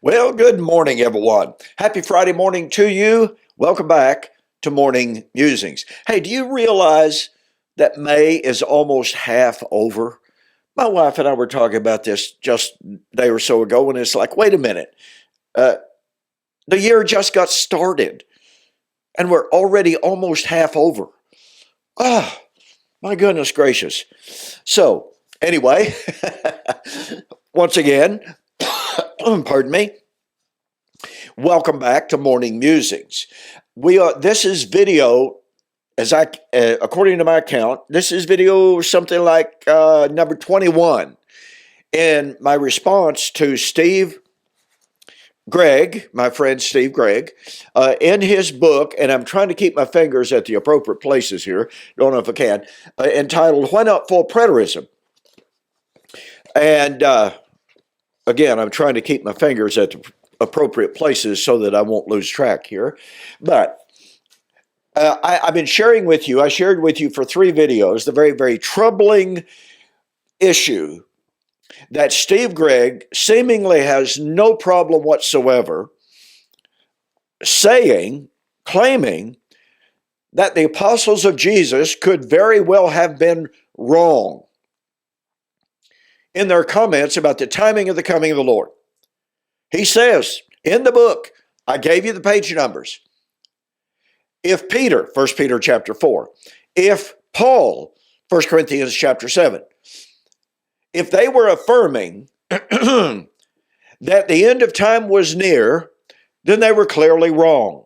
Well, good morning, everyone. Happy Friday morning to you. Welcome back to Morning Musings. Hey, do you realize that May is almost half over? My wife and I were talking about this just a day or so ago, and it's like, wait a minute. Uh, the year just got started, and we're already almost half over. Ah, my goodness gracious. So, anyway, once again, pardon me. Welcome back to Morning Musings. This is video, according to my count, this is video something like number 21 in my response to Gregg, my friend Steve Gregg, in his book, and I'm trying to keep my fingers at the appropriate places here, don't know if I can, entitled Why Not Full Preterism? And again, I'm trying to keep my fingers at the appropriate places so that I won't lose track here. But I've been sharing with you, I shared with you for 3 videos, the very, very troubling issue that Steve Gregg seemingly has no problem whatsoever claiming that the apostles of Jesus could very well have been wrong in their comments about the timing of the coming of the Lord. He says in the book, I gave you the page numbers. If Peter, 1 Peter chapter 4, if Paul, 1 Corinthians chapter 7, if they were affirming that the end of time was near, then they were clearly wrong.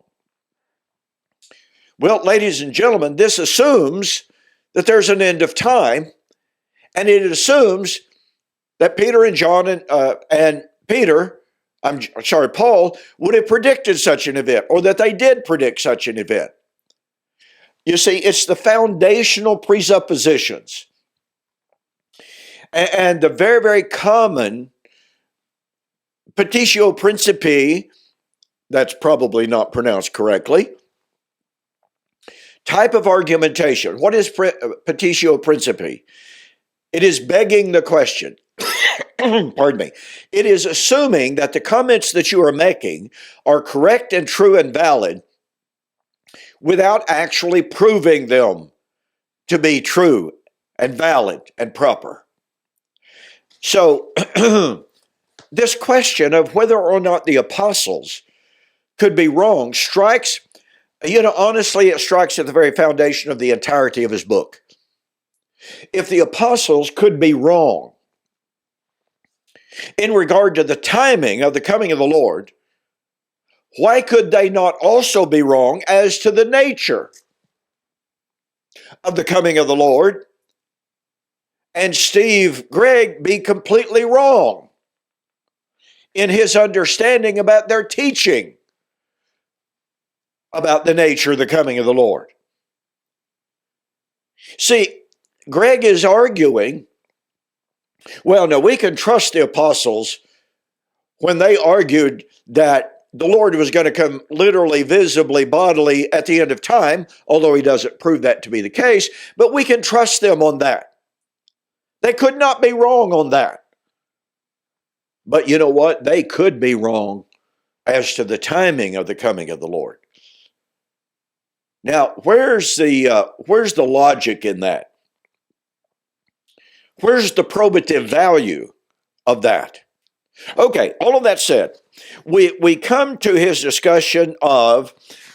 Well, ladies and gentlemen, this assumes that there's an end of time, and it assumes that Peter and John and Paul would have predicted such an event, or that they did predict such an event. You see, it's the foundational presuppositions and the very, very common petitio principii, that's probably not pronounced correctly, type of argumentation. What is petitio principii? It is begging the question. Pardon me. It is assuming that the comments that you are making are correct and true and valid without actually proving them to be true and valid and proper. So, this question of whether or not the apostles could be wrong strikes, honestly, it strikes at the very foundation of the entirety of his book. If the apostles could be wrong in regard to the timing of the coming of the Lord, why could they not also be wrong as to the nature of the coming of the Lord, and Steve Gregg be completely wrong in his understanding about their teaching about the nature of the coming of the Lord? See, Gregg is arguing, well, no, we can trust the apostles when they argued that the Lord was going to come literally, visibly, bodily at the end of time, although he doesn't prove that to be the case, but we can trust them on that. They could not be wrong on that. But you know what? They could be wrong as to the timing of the coming of the Lord. Now, where's the logic in that? Where's the probative value of that? Okay, all of that said, we come to his discussion of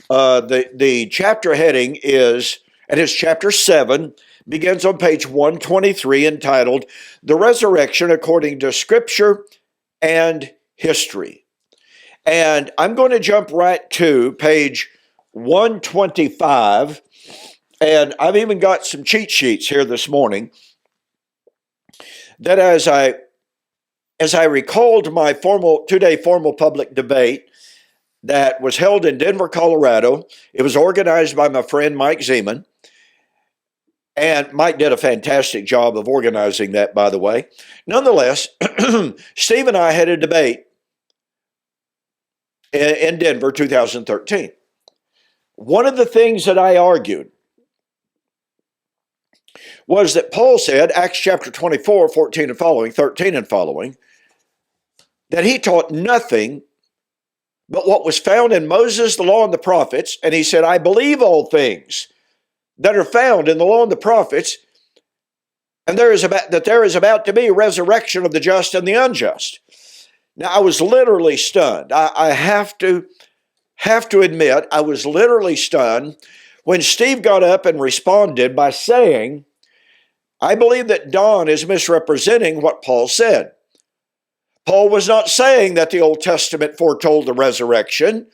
the chapter heading is, and his chapter 7 begins on page 123, entitled The Resurrection According to Scripture and History. And I'm going to jump right to page 125, and I've even got some cheat sheets here this morning that as I recalled my 2-day formal public debate that was held in Denver, Colorado. It was organized by my friend Mike Zeman. And Mike did a fantastic job of organizing that, by the way. Nonetheless, Steve and I had a debate in Denver, 2013. One of the things that I argued was that Paul said, Acts chapter 24, 14 and following, 13 and following, that he taught nothing but what was found in Moses, the law, and the prophets. And he said, I believe all things that are found in the law and the prophets, and there is about to be a resurrection of the just and the unjust. Now, I was literally stunned. I have to admit, I was literally stunned when Steve got up and responded by saying, I believe that Don is misrepresenting what Paul said. Paul was not saying that the Old Testament foretold the resurrection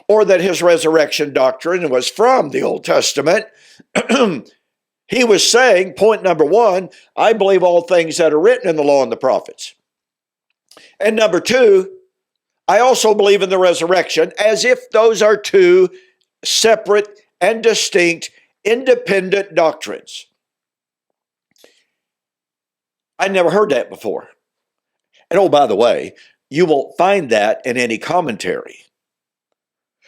or that his resurrection doctrine was from the Old Testament. He was saying, point number one, I believe all things that are written in the law and the prophets. And number two, I also believe in the resurrection, as if those are two separate and distinct, independent doctrines. I never heard that before. And oh, by the way, you won't find that in any commentary.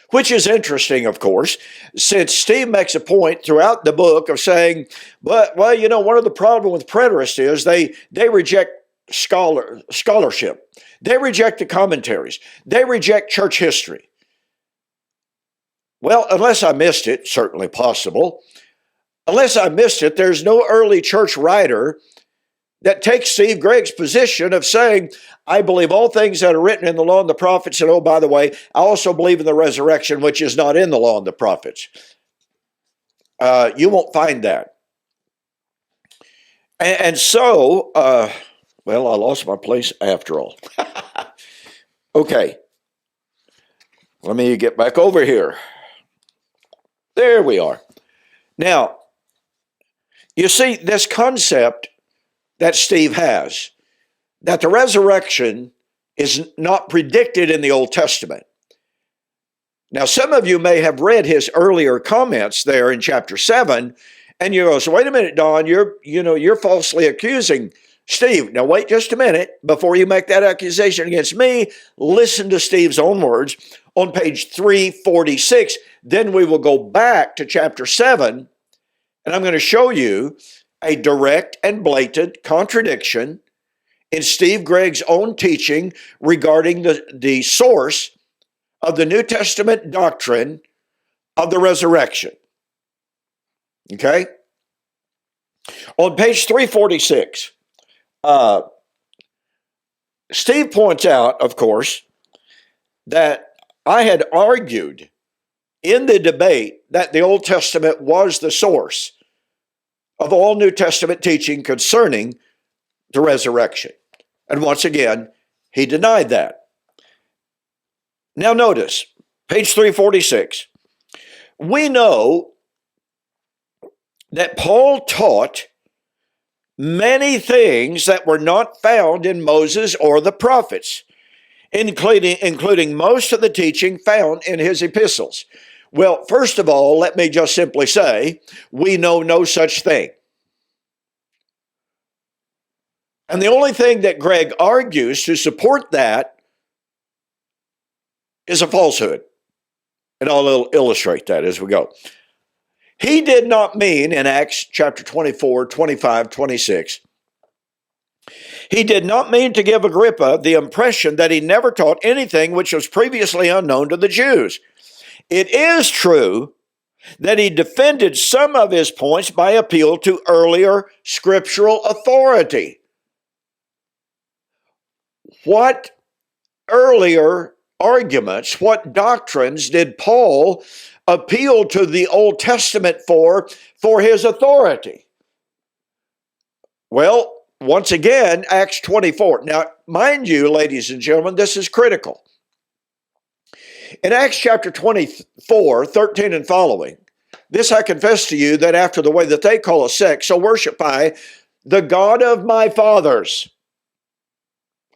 Which is interesting, of course, since Steve makes a point throughout the book of saying, one of the problems with preterists is they reject scholarship. They reject the commentaries. They reject church history. Well, unless I missed it, certainly possible. Unless I missed it, there's no early church writer that takes Steve Gregg's position of saying, I believe all things that are written in the law and the prophets, and oh, by the way, I also believe in the resurrection, which is not in the law and the prophets. You won't find that. And so, I lost my place after all. Okay. Let me get back over here. There we are. Now, you see, this concept that Steve has, that the resurrection is not predicted in the Old Testament. Now, some of you may have read his earlier comments there in chapter 7, and you go, so wait a minute, Don, you're falsely accusing Steve. Now, wait just a minute. Before you make that accusation against me, listen to Steve's own words on page 346. Then we will go back to chapter 7, and I'm going to show you a direct and blatant contradiction in Steve Gregg's own teaching regarding the source of the New Testament doctrine of the resurrection. Okay? On page 346, Steve points out, of course, that I had argued in the debate that the Old Testament was the source of all New Testament teaching concerning the resurrection. And once again, he denied that. Now notice, page 346. We know that Paul taught many things that were not found in Moses or the prophets, including most of the teaching found in his epistles. Well, first of all, let me just simply say, we know no such thing. And the only thing that Gregg argues to support that is a falsehood. And I'll illustrate that as we go. He did not mean in Acts chapter 24, 25, 26, he did not mean to give Agrippa the impression that he never taught anything which was previously unknown to the Jews. It is true that he defended some of his points by appeal to earlier scriptural authority. What earlier arguments, what doctrines did Paul appeal to the Old Testament for his authority? Well, once again, Acts 24. Now, mind you, ladies and gentlemen, this is critical. In Acts chapter 24, 13 and following, this I confess to you that after the way that they call a sect, so worship I the God of my fathers,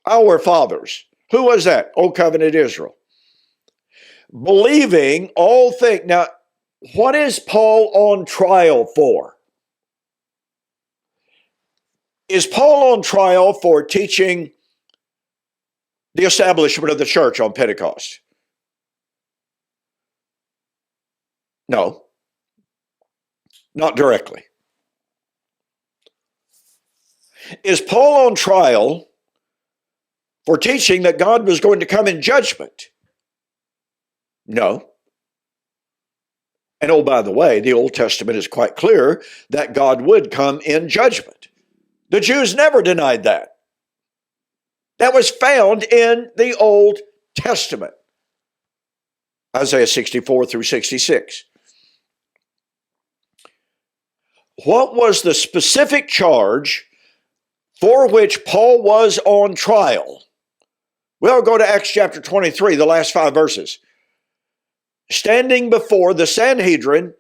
our fathers. Who was that? Old Covenant Israel. Believing all things. Now, what is Paul on trial for? Is Paul on trial for teaching the establishment of the church on Pentecost? No, not directly. Is Paul on trial for teaching that God was going to come in judgment? No. And oh, by the way, the Old Testament is quite clear that God would come in judgment. The Jews never denied that. That was found in the Old Testament. Isaiah 64 through 66. What was the specific charge for which Paul was on trial? Well, go to Acts chapter 23, the last 5 verses. Standing before the Sanhedrin,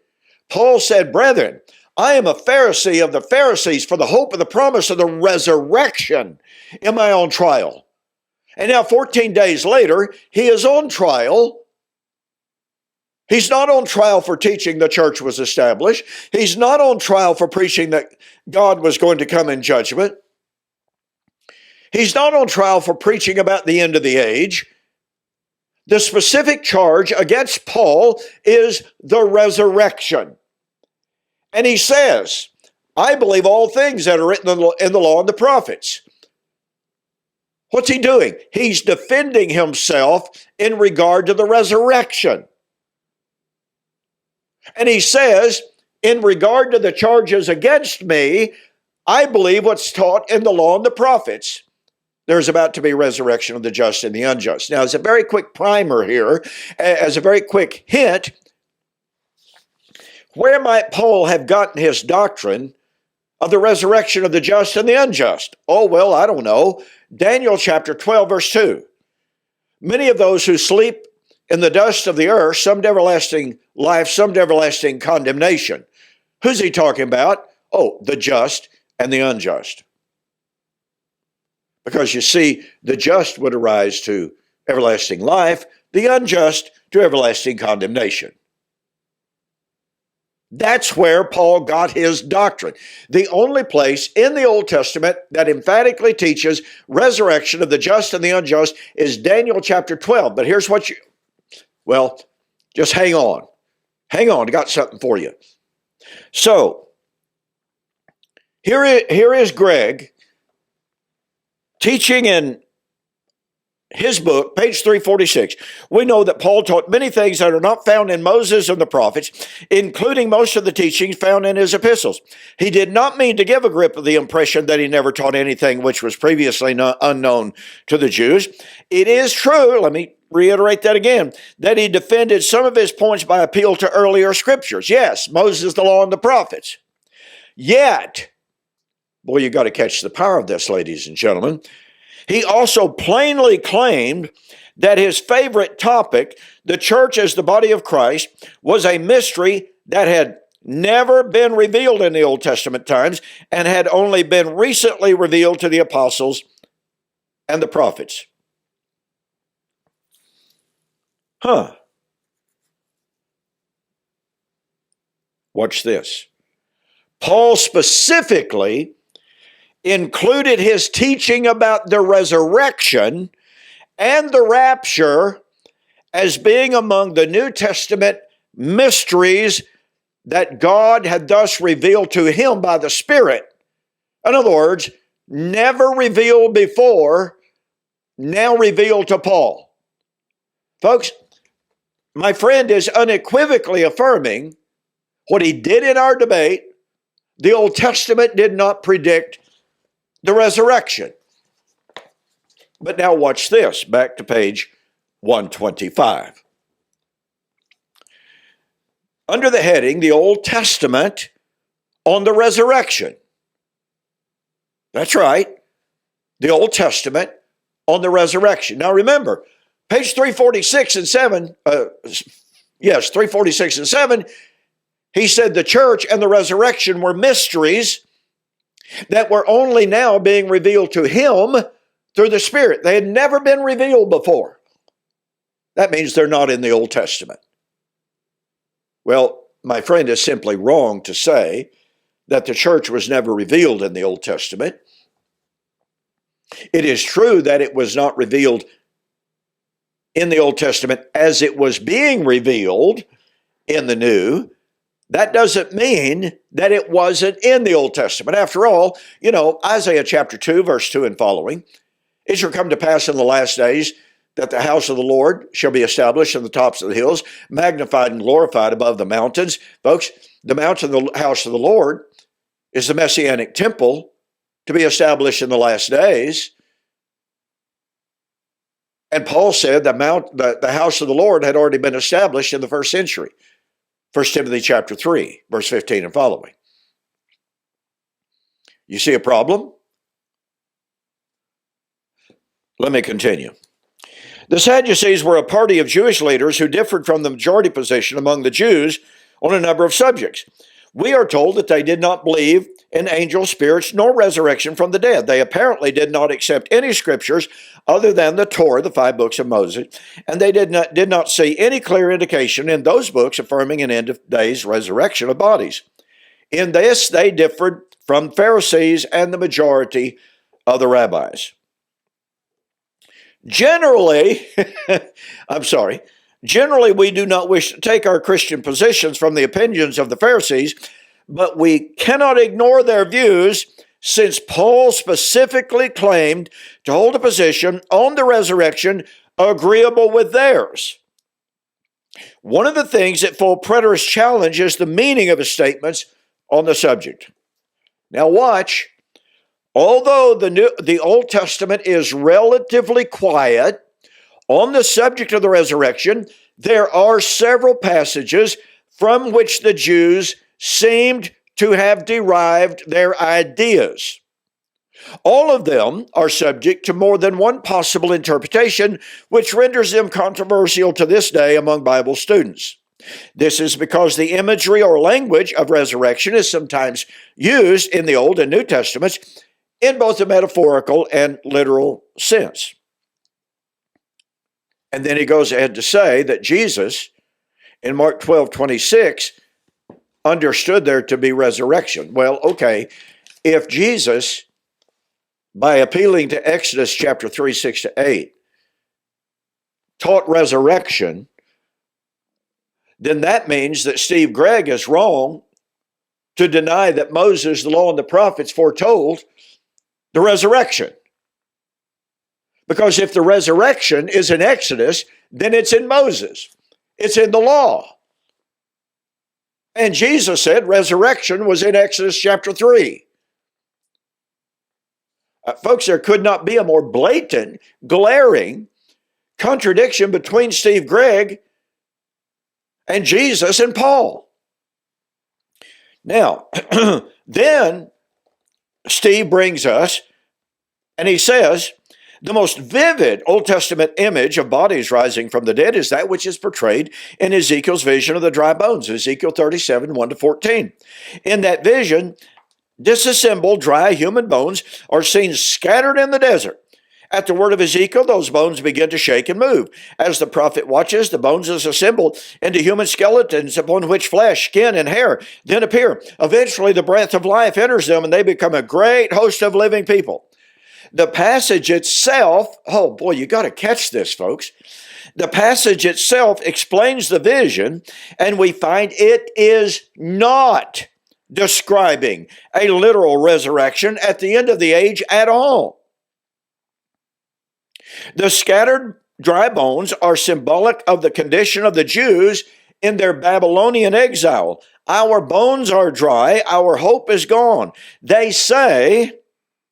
Paul said, "Brethren, I am a Pharisee of the Pharisees for the hope of the promise of the resurrection in my own trial." And now 14 days later, he is on trial. He's not on trial for teaching the church was established. He's not on trial for preaching that God was going to come in judgment. He's not on trial for preaching about the end of the age. The specific charge against Paul is the resurrection. And he says, "I believe all things that are written in the law and the prophets." What's he doing? He's defending himself in regard to the resurrection. And he says, in regard to the charges against me, I believe what's taught in the law and the prophets. There's about to be resurrection of the just and the unjust. Now, as a very quick primer here, as a very quick hint, where might Paul have gotten his doctrine of the resurrection of the just and the unjust? Oh, well, I don't know. Daniel chapter 12, verse 2. Many of those who sleep in the dust of the earth, some to everlasting life, some to everlasting condemnation. Who's he talking about? Oh, the just and the unjust. Because you see, the just would arise to everlasting life, the unjust to everlasting condemnation. That's where Paul got his doctrine. The only place in the Old Testament that emphatically teaches resurrection of the just and the unjust is Daniel chapter 12. But here's what just hang on. Hang on, I got something for you. So, here is Gregg teaching in his book, page 346. We know that Paul taught many things that are not found in Moses and the prophets, including most of the teachings found in his epistles. He did not mean to give Agrippa the impression that he never taught anything which was previously unknown to the Jews. It is true, let me reiterate that again, that he defended some of his points by appeal to earlier scriptures. Yes, Moses, the law, and the prophets. Yet, boy, you got to catch the power of this, ladies and gentlemen. He also plainly claimed that his favorite topic, the church as the body of Christ, was a mystery that had never been revealed in the Old Testament times and had only been recently revealed to the apostles and the prophets. Watch this. Paul specifically included his teaching about the resurrection and the rapture as being among the New Testament mysteries that God had thus revealed to him by the Spirit. In other words, never revealed before, now revealed to Paul. Folks, my friend is unequivocally affirming what he did in our debate. The Old Testament did not predict the resurrection. But now watch this, back to page 125. Under the heading, the Old Testament on the resurrection. That's right, the Old Testament on the resurrection. Now remember, page 346 and 7, 346 and 7, he said the church and the resurrection were mysteries that were only now being revealed to him through the Spirit. They had never been revealed before. That means they're not in the Old Testament. Well, my friend is simply wrong to say that the church was never revealed in the Old Testament. It is true that it was not revealed in the Old Testament as it was being revealed in the New. That doesn't mean that it wasn't in the Old Testament. After all, Isaiah chapter 2, verse 2 and following, It shall come to pass in the last days that the house of the Lord shall be established in the tops of the hills, magnified and glorified above the mountains. Folks, the mountain, the house of the Lord, is the Messianic temple to be established in the last days. And Paul said the house of the Lord had already been established in the first century. 1 Timothy chapter 3, verse 15 and following. You see a problem? Let me continue. The Sadducees were a party of Jewish leaders who differed from the majority position among the Jews on a number of subjects. We are told that they did not believe in angels, spirits, nor resurrection from the dead. They apparently did not accept any scriptures other than the Torah, the 5 books of Moses, and they did not see any clear indication in those books affirming an end of days resurrection of bodies. In this, they differed from Pharisees and the majority of the rabbis. Generally, generally we do not wish to take our Christian positions from the opinions of the Pharisees, but we cannot ignore their views since Paul specifically claimed to hold a position on the resurrection agreeable with theirs. One of the things that full preterists challenge is the meaning of his statements on the subject. Now watch. Although the Old Testament is relatively quiet on the subject of the resurrection, there are several passages from which the Jews seemed to have derived their ideas. All of them are subject to more than one possible interpretation, which renders them controversial to this day among Bible students. This is because the imagery or language of resurrection is sometimes used in the Old and New Testaments in both a metaphorical and literal sense. And then he goes ahead to say that Jesus, in Mark 12:26, understood there to be resurrection. Well, okay, if Jesus, by appealing to Exodus chapter 3, 6 to 8, taught resurrection, then that means that Steve Gregg is wrong to deny that Moses, the law, and the prophets foretold the resurrection. Because if the resurrection is in Exodus, then it's in Moses. It's in the law. And Jesus said resurrection was in Exodus chapter 3. Folks, there could not be a more blatant, glaring contradiction between Steve Gregg and Jesus and Paul. Now, then Steve brings us, and he says, the most vivid Old Testament image of bodies rising from the dead is that which is portrayed in Ezekiel's vision of the dry bones, Ezekiel 37, 1 to 14. In that vision, disassembled dry human bones are seen scattered in the desert. At the word of Ezekiel, those bones begin to shake and move. As the prophet watches, the bones is assembled into human skeletons upon which flesh, skin, and hair then appear. Eventually, the breath of life enters them and they become a great host of living people. The passage itself, oh boy, you got to catch this, folks. The passage itself explains the vision, and we find it is not describing a literal resurrection at the end of the age at all. The scattered dry bones are symbolic of the condition of the Jews in their Babylonian exile. Our bones are dry, our hope is gone. They say,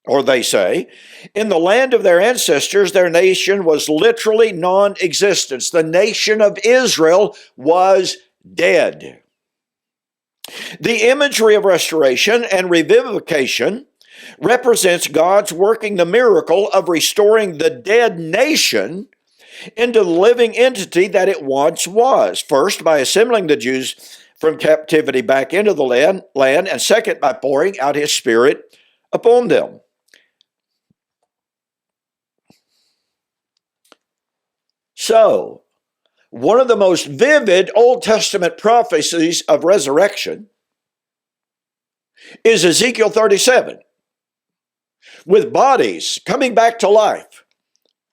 in the land of their ancestors, their nation was literally non-existent. The nation of Israel was dead. The imagery of restoration and revivification represents God's working the miracle of restoring the dead nation into the living entity that it once was. First, by assembling the Jews from captivity back into the land, and second, by pouring out his Spirit upon them. So, one of the most vivid Old Testament prophecies of resurrection is Ezekiel 37, with bodies coming back to life.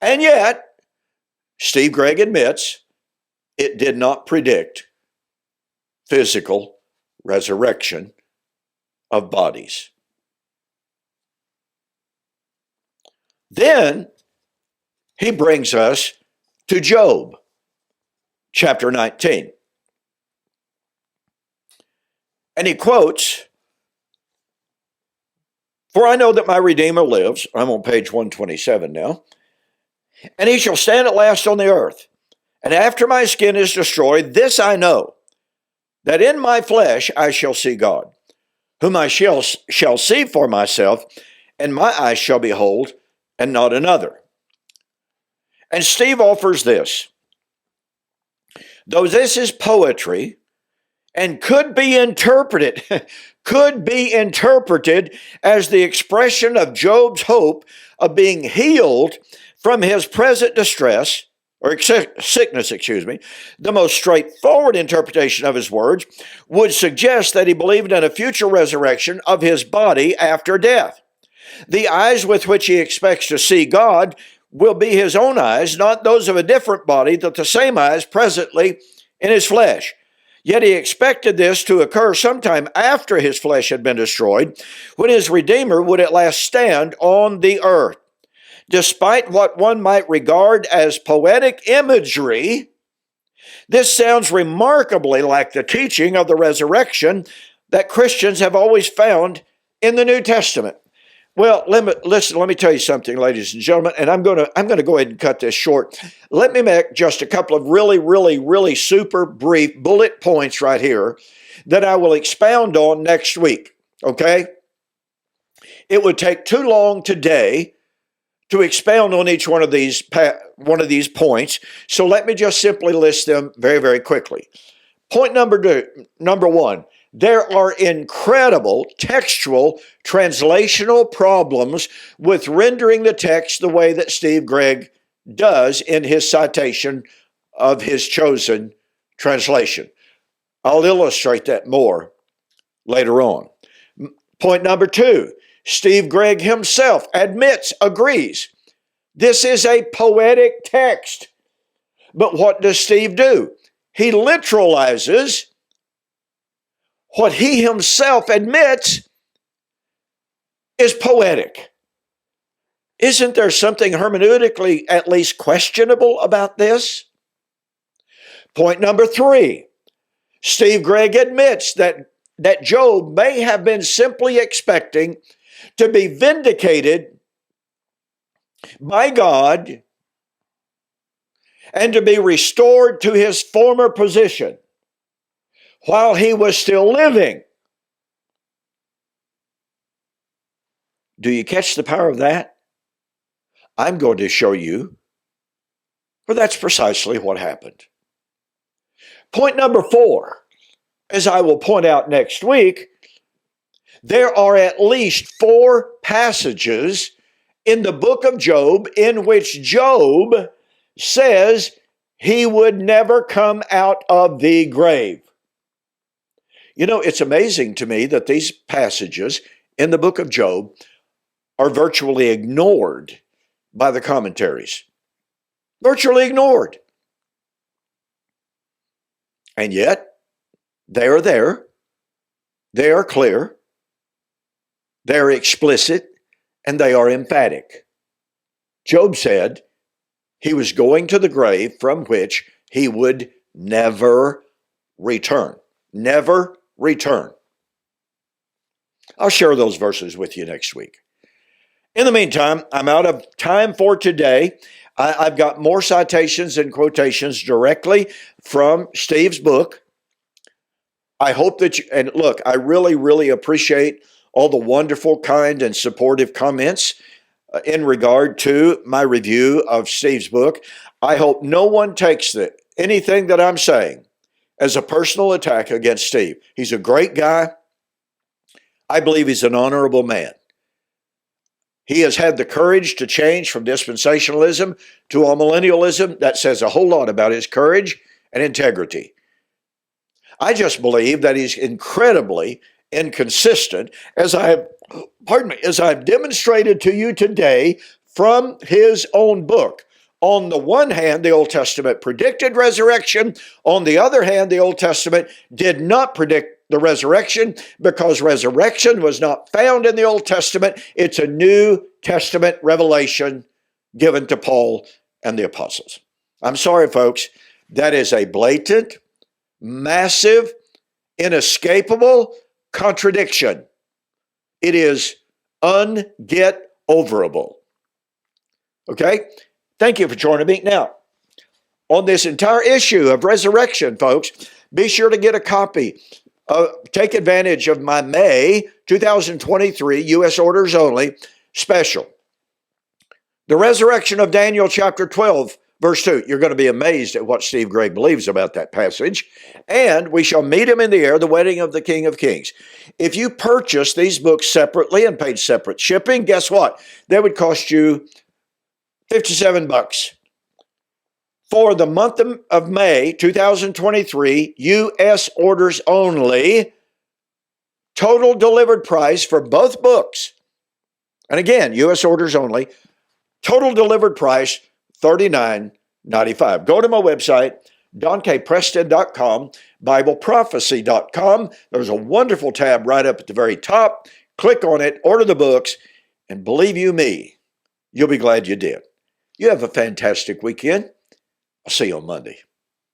And yet, Steve Gregg admits it did not predict physical resurrection of bodies. Then, he brings us to Job, chapter 19. And he quotes, "For I know that my Redeemer lives," I'm on page 127 now, "and he shall stand at last on the earth. And after my skin is destroyed, this I know, that in my flesh I shall see God, whom I shall see for myself, and my eyes shall behold, and not another." And Steve offers this. Though this is poetry and could be interpreted, could be interpreted as the expression of Job's hope of being healed from his present distress, or sickness, the most straightforward interpretation of his words would suggest that he believed in a future resurrection of his body after death. The eyes with which he expects to see God will be his own eyes, not those of a different body, but the same eyes presently in his flesh. Yet he expected this to occur sometime after his flesh had been destroyed, when his Redeemer would at last stand on the earth. Despite what one might regard as poetic imagery, this sounds remarkably like the teaching of the resurrection that Christians have always found in the New Testament. Well, let me tell you something, ladies and gentlemen, and I'm going to go ahead and cut this short. Let me make just a couple of really super brief bullet points right here that I will expound on next week, okay? It would take too long today to expound on each one of these points, so let me just simply list them very quickly. Point number one, there are incredible textual translational problems with rendering the text the way that Steve Gregg does in his citation of his chosen translation. I'll illustrate that more later on. Point number two, Steve Gregg himself agrees, this is a poetic text. But what does Steve do? He literalizes what he himself admits is poetic. Isn't there something hermeneutically at least questionable about this? Point number three, Steve Gregg admits that Job may have been simply expecting to be vindicated by God and to be restored to his former position while he was still living. Do you catch the power of that? I'm going to show you where that's precisely what happened. Point number four, as I will point out next week, there are at least 4 passages in the book of Job in which Job says he would never come out of the grave. You know, it's amazing to me that these passages in the book of Job are virtually ignored by the commentaries. Virtually ignored. And yet, they are there. They are clear. They are explicit. And they are emphatic. Job said he was going to the grave from which he would never return. Never return. I'll share those verses with you next week. In the meantime, I'm out of time for today. I've got more citations and quotations directly from Steve's book. I hope that you, and look, I really appreciate all the wonderful, kind, and supportive comments in regard to my review of Steve's book. I hope no one takes anything that I'm saying as a personal attack against Steve. He's a great guy. I believe he's an honorable man. He has had the courage to change from dispensationalism to amillennialism. That says a whole lot about his courage and integrity. I just believe that he's incredibly inconsistent, as I've demonstrated to you today from his own book. On the one hand, the Old Testament predicted resurrection. On the other hand, the Old Testament did not predict the resurrection because resurrection was not found in the Old Testament. It's a New Testament revelation given to Paul and the apostles. I'm sorry, folks. That is a blatant, massive, inescapable contradiction. It is unget-overable. Okay? Thank you for joining me. Now, on this entire issue of resurrection, folks, be sure to get a copy. Take advantage of my May 2023 U.S. Orders Only special. The resurrection of Daniel chapter 12, verse 2. You're going to be amazed at what Steve Gregg believes about that passage. And we shall meet him in the air, the wedding of the King of Kings. If you purchase these books separately and paid separate shipping, guess what? They would cost you $57. For the month of May 2023, U.S. Orders Only, total delivered price for both books. And again, U.S. Orders Only, total delivered price, $39.95. Go to my website, DonKPreston.com, BibleProphecy.com. There's a wonderful tab right up at the very top. Click on it, order the books, and believe you me, you'll be glad you did. You have a fantastic weekend. I'll see you on Monday.